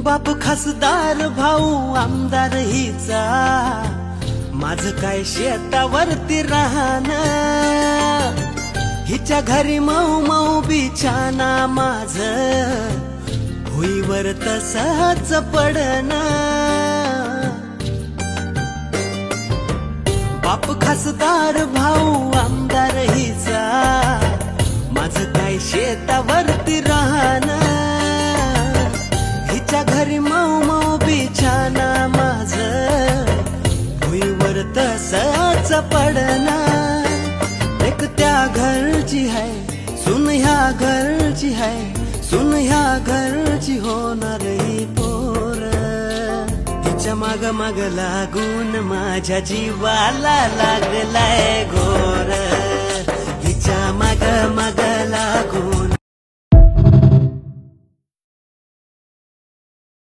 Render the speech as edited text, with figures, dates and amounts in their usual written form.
बाप खासदार भाऊ आमदार हिचा, माझं काय शेतावरती राहणं, हिच्या घरी मऊ मऊ बिछाना माझं भुईवर तसंच पडणं. बाप खासदार भाऊ आमदार हिचा, माझं काय शेतावरती राहणं, हिच्या घरी मऊ मऊ बिछाना माझं भुईवर तसंच पडणं. एक त्या घरची है सुन ह्या घरची है, सुन ह्या घरची होणार ही पोर. हिच्या माग माग लागून माझ्या जीवाला लागलाय घोर, हिच्या माग माग लागून